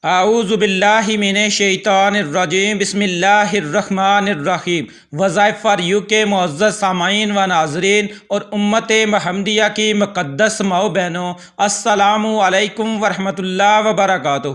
اعوذ باللہ من الشیطان الرجیم، بسم اللہ الرحمن الرحیم۔ وظائف فار یو کے معزز سامعین و ناظرین اور امت محمدیہ کی مقدس ماؤ بہنوں، السلام علیکم ورحمۃ اللہ وبرکاتہ۔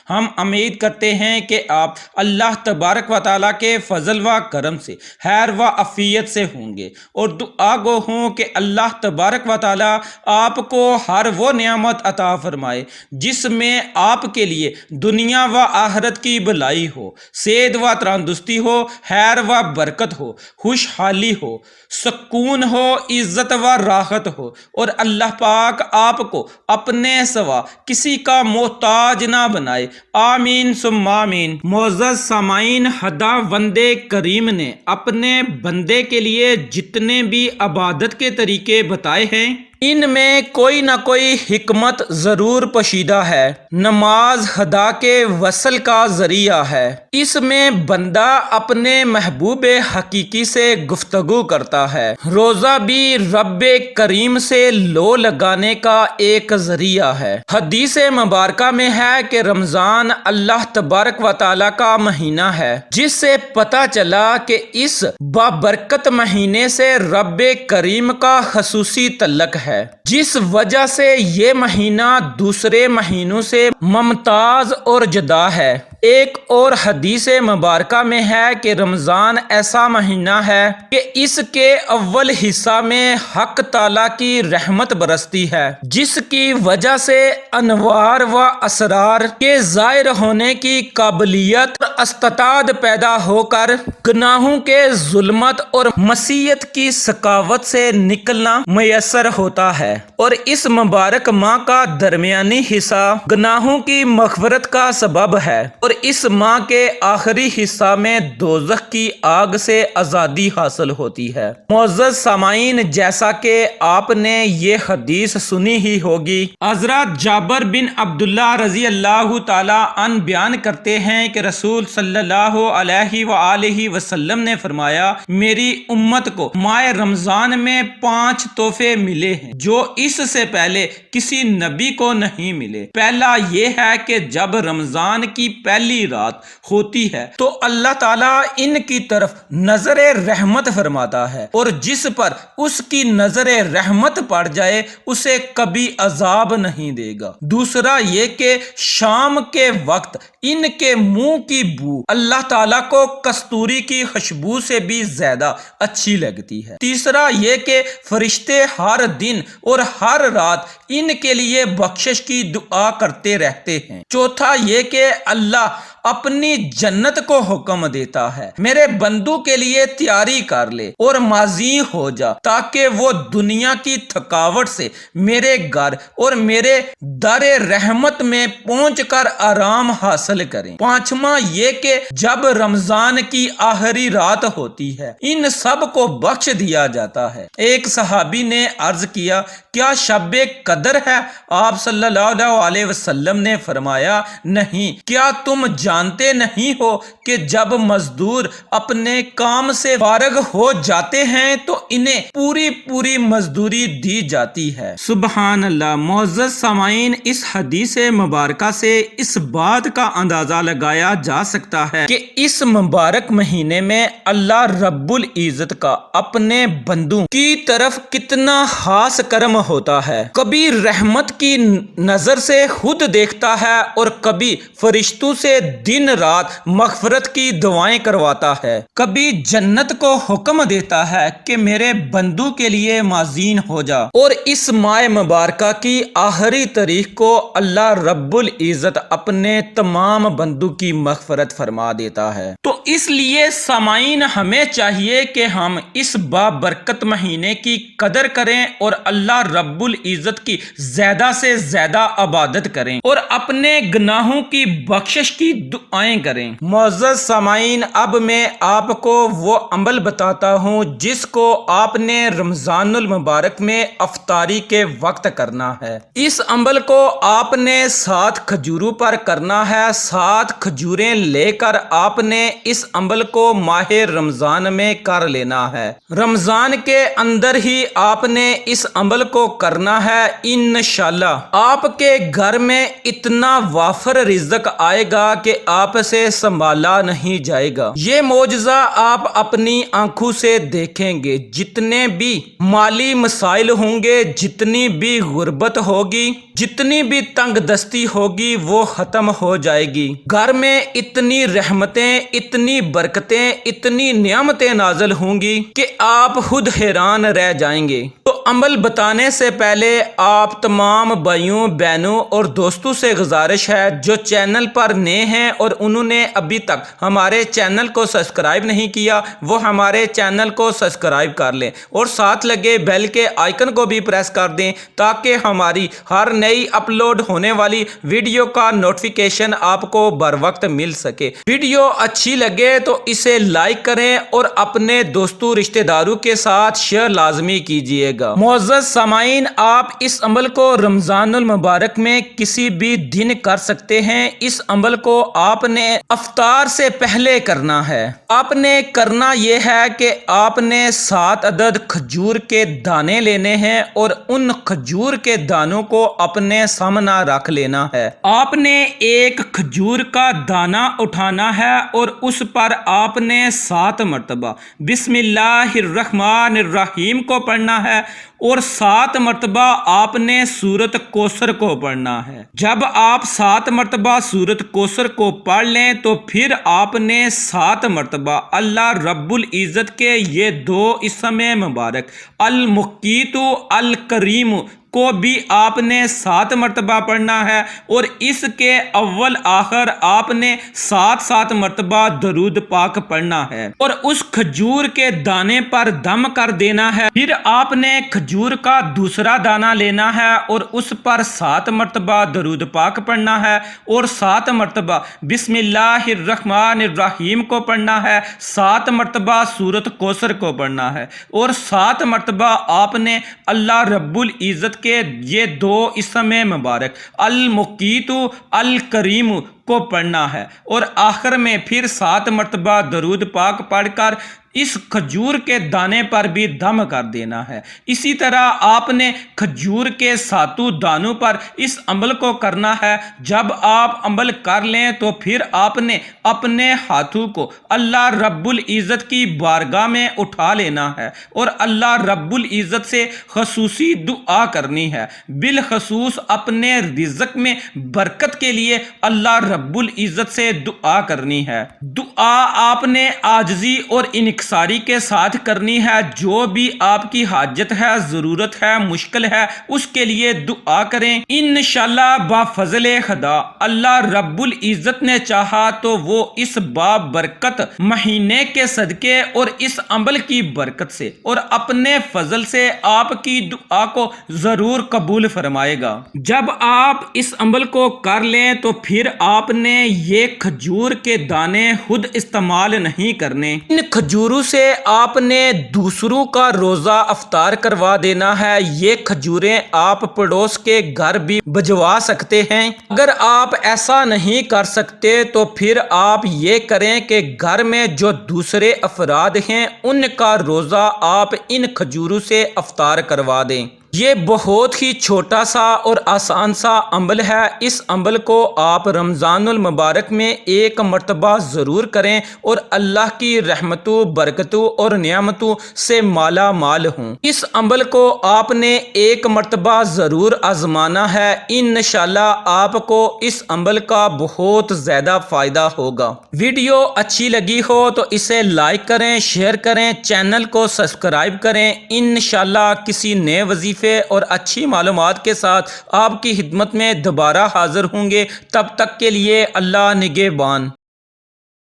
ہم امید کرتے ہیں کہ آپ اللہ تبارک و تعالیٰ کے فضل و کرم سے خیر و عافیت سے ہوں گے، اور دعا گو ہوں کہ اللہ تبارک و تعالیٰ آپ کو ہر وہ نعمت عطا فرمائے جس میں آپ کے لیے دنیا و آخرت کی بھلائی ہو، صحت و تندرستی ہو، خیر و برکت ہو، خوشحالی ہو، سکون ہو، عزت و راحت ہو، اور اللہ پاک آپ کو اپنے سوا کسی کا محتاج نہ بنائے، آمین ثم آمین۔ معزز سامعین، خداوند کریم نے اپنے بندے کے لیے جتنے بھی عبادت کے طریقے بتائے ہیں، ان میں کوئی نہ کوئی حکمت ضرور پوشیدہ ہے۔ نماز خدا کے وصل کا ذریعہ ہے، اس میں بندہ اپنے محبوب حقیقی سے گفتگو کرتا ہے۔ روزہ بھی رب کریم سے لو لگانے کا ایک ذریعہ ہے۔ حدیث مبارکہ میں ہے کہ رمضان اللہ تبارک و تعالیٰ کا مہینہ ہے، جس سے پتہ چلا کہ اس بابرکت مہینے سے رب کریم کا خصوصی تعلق ہے، جس وجہ سے یہ مہینہ دوسرے مہینوں سے ممتاز اور جدا ہے۔ ایک اور حدیث مبارکہ میں ہے کہ رمضان ایسا مہینہ ہے کہ اس کے اول حصہ میں حق تعالیٰ کی رحمت برستی ہے، جس کی وجہ سے انوار و اسرار کے ظاہر ہونے کی قابلیت اور استعداد پیدا ہو کر گناہوں کے ظلمت اور معصیت کی سخاوت سے نکلنا میسر ہوتا ہے، اور اس مبارک ماہ کا درمیانی حصہ گناہوں کی مغفرت کا سبب ہے، اور اس ماہ کے آخری حصہ میں دوزخ کی آگ سے آزادی حاصل ہوتی ہے۔ معزز سامعین، جیسا کہ آپ نے یہ حدیث سنی ہی ہوگی، حضرت جابر بن عبداللہ رضی اللہ تعالی عنہ بیان کرتے ہیں کہ رسول صلی اللہ علیہ وآلہ وسلم نے فرمایا، میری امت کو ماہ رمضان میں 5 تحفے ملے ہیں جو اس سے پہلے کسی نبی کو نہیں ملے۔ پہلا یہ ہے کہ جب رمضان کی پہلی رات ہوتی ہے تو اللہ تعالیٰ ان کی طرف نظر رحمت فرماتا ہے، اور جس پر اس کی نظر رحمت پڑ جائے اسے کبھی عذاب نہیں دے گا۔ دوسرا یہ کہ شام کے وقت ان کے منہ کی بو اللہ تعالیٰ کو کستوری کی خوشبو سے بھی زیادہ اچھی لگتی ہے۔ تیسرا یہ کہ فرشتے ہر دن اور ہر رات ان کے لیے بخشش کی دعا کرتے رہتے ہیں۔ چوتھا یہ کہ اللہ اپنی جنت کو حکم دیتا ہے، میرے بندوں کے لیے تیاری کر لے اور ماضی ہو جا، تاکہ وہ دنیا کی تھکاوٹ سے میرے گھر اور میرے در رحمت میں پہنچ کر آرام حاصل کریں۔ پانچواں یہ کہ جب رمضان کی آخری رات ہوتی ہے ان سب کو بخش دیا جاتا ہے۔ ایک صحابی نے عرض کیا، کیا شب قدر ہے؟ آپ صلی اللہ علیہ وسلم نے فرمایا، نہیں۔ کیا تم جانتے نہیں ہو کہ جب مزدور اپنے کام سے فارغ ہو جاتے ہیں تو انہیں پوری مزدوری دی جاتی ہے؟ سبحان اللہ۔ معزز سامعین، اس حدیث مبارکہ سے اس بات کا اندازہ لگایا جا سکتا ہے کہ اس مبارک مہینے میں اللہ رب العزت کا اپنے بندوں کی طرف کتنا خاص کرم ہوتا ہے۔ کبھی رحمت کی نظر سے خود دیکھتا ہے اور کبھی فرشتوں سے دن رات مغفرت کی دعائیں کرواتا ہے، کبھی جنت کو حکم دیتا ہے کہ میرے بندوں کے لیے ماذین ہو جا، اور اس ماہ مبارکہ کی آخری تاریخ کو اللہ رب العزت اپنے تمام بندوں کی مغفرت فرما دیتا ہے۔ تو اس لیے سامعین، ہمیں چاہیے کہ ہم اس بابرکت مہینے کی قدر کریں اور اللہ رب العزت کی زیادہ سے زیادہ عبادت کریں، اور اپنے گناہوں کی بخشش کی دعائیں کریں۔ معزز سامعین، اب میں آپ کو وہ عمل بتاتا ہوں جس کو آپ نے رمضان المبارک میں افطاری کے وقت کرنا ہے۔ اس عمل کو آپ نے 7 کھجوروں پر کرنا ہے۔ 7 کھجوریں لے کر آپ نے اس عمل کو ماہ رمضان میں کر لینا ہے۔ رمضان کے اندر ہی آپ نے اس عمل کو کرنا ہے۔ انشاءاللہ آپ کے گھر میں اتنا وافر رزق آئے گا کہ آپ سے سنبھالا نہیں جائے گا۔ یہ معجزہ آپ اپنی آنکھوں سے دیکھیں گے۔ جتنے بھی مالی مسائل ہوں گے، جتنی بھی غربت ہوگی، جتنی بھی تنگ دستی ہوگی، وہ ختم ہو جائے گی۔ گھر میں اتنی رحمتیں، اتنی برکتیں، اتنی نعمتیں نازل ہوں گی کہ آپ خود حیران رہ جائیں گے۔ تو عمل بتانے سے پہلے آپ تمام بھائیوں، بہنوں اور دوستوں سے گزارش ہے جو چینل پر نئے ہیں اور انہوں نے ابھی تک ہمارے چینل کو سبسکرائب نہیں کیا، وہ ہمارے چینل کو سبسکرائب کر لیں اور ساتھ لگے بیل کے آئیکن کو بھی پریس کر دیں تاکہ ہماری ہر نئی اپلوڈ ہونے والی ویڈیو کا نوٹیفیکیشن آپ کو بر وقت مل سکے۔ ویڈیو اچھی لگے تو اسے لائک کریں اور اپنے دوستوں، رشتہ داروں کے ساتھ شیئر لازمی کیجئے گا۔ معزز سامعین، آپ اس عمل کو رمضان المبارک میں کسی بھی دن کر سکتے ہیں۔ اس عمل کو آپ نے افطار سے پہلے کرنا ہے۔ آپ نے کرنا یہ ہے کہ آپ نے 7 عدد کھجور کے دانے لینے ہیں اور ان کھجور کے دانوں کو اپنے سامنے رکھ لینا ہے۔ آپ نے ایک کھجور کا دانہ اٹھانا ہے اور اس پر آپ نے 7 مرتبہ بسم اللہ الرحمن الرحیم کو پڑھنا ہے اور 7 مرتبہ آپ نے سورۃ کوثر کو پڑھنا ہے۔ جب آپ 7 مرتبہ سورۃ کوثر کو پڑھ لیں تو پھر آپ نے 7 مرتبہ اللہ رب العزت کے یہ 2 اسم مبارک المقیت الکریم کو بھی آپ نے 7 مرتبہ پڑھنا ہے اور اس کے اول آخر آپ نے 7 مرتبہ درود پاک پڑھنا ہے اور اس کھجور کے دانے پر دم کر دینا ہے۔ پھر آپ نے کھجور کا دوسرا دانہ لینا ہے اور اس پر 7 مرتبہ درود پاک پڑھنا ہے اور 7 مرتبہ بسم اللہ الرحمن الرحیم کو پڑھنا ہے، 7 مرتبہ سورۃ کوثر کو پڑھنا ہے اور 7 مرتبہ آپ نے اللہ رب العزت کے یہ 2 اسم مبارک المقیت الکریم کو پڑھنا ہے اور آخر میں پھر 7 مرتبہ درود پاک پڑھ کر اس کھجور کے دانے پر بھی دم کر دینا ہے۔ اسی طرح آپ نے کھجور کے 7 دانوں پر اس عمل کو کرنا ہے۔ جب آپ عمل کر لیں تو پھر آپ نے اپنے ہاتھوں کو اللہ رب العزت کی بارگاہ میں اٹھا لینا ہے اور اللہ رب العزت سے خصوصی دعا کرنی ہے، بالخصوص اپنے رزق میں برکت کے لیے اللہ رب العزت سے دعا کرنی ہے۔ دعا آپ نے عاجزی اور انکساری کے ساتھ کرنی ہے۔ جو بھی آپ کی حاجت ہے، ضرورت ہے، مشکل ہے، اس کے لیے دعا کریں۔ انشاءاللہ بفضل خدا اللہ رب العزت نے چاہا تو وہ اس بابرکت مہینے کے صدقے اور اس عمل کی برکت سے اور اپنے فضل سے آپ کی دعا کو ضرور قبول فرمائے گا۔ جب آپ اس عمل کو کر لیں تو پھر آپ نے یہ کھجور کے دانے خود استعمال نہیں کرنے۔ ان کھجوروں سے آپ نے دوسروں کا روزہ افطار کروا دینا ہے۔ یہ کھجوریں آپ پڑوس کے گھر بھی بھجوا سکتے ہیں۔ اگر آپ ایسا نہیں کر سکتے تو پھر آپ یہ کریں کہ گھر میں جو دوسرے افراد ہیں ان کا روزہ آپ ان کھجوروں سے افطار کروا دیں۔ یہ بہت ہی چھوٹا سا اور آسان سا عمل ہے۔ اس عمل کو آپ رمضان المبارک میں 1 مرتبہ ضرور کریں اور اللہ کی رحمتوں، برکتوں اور نعمتوں سے مالا مال ہوں۔ اس عمل کو آپ نے 1 مرتبہ ضرور آزمانا ہے۔ انشاءاللہ آپ کو اس عمل کا بہت زیادہ فائدہ ہوگا۔ ویڈیو اچھی لگی ہو تو اسے لائک کریں، شیئر کریں، چینل کو سبسکرائب کریں۔ انشاءاللہ کسی نئے وظیفے اور اچھی معلومات کے ساتھ آپ کی خدمت میں دوبارہ حاضر ہوں گے۔ تب تک کے لیے اللہ نگہبان۔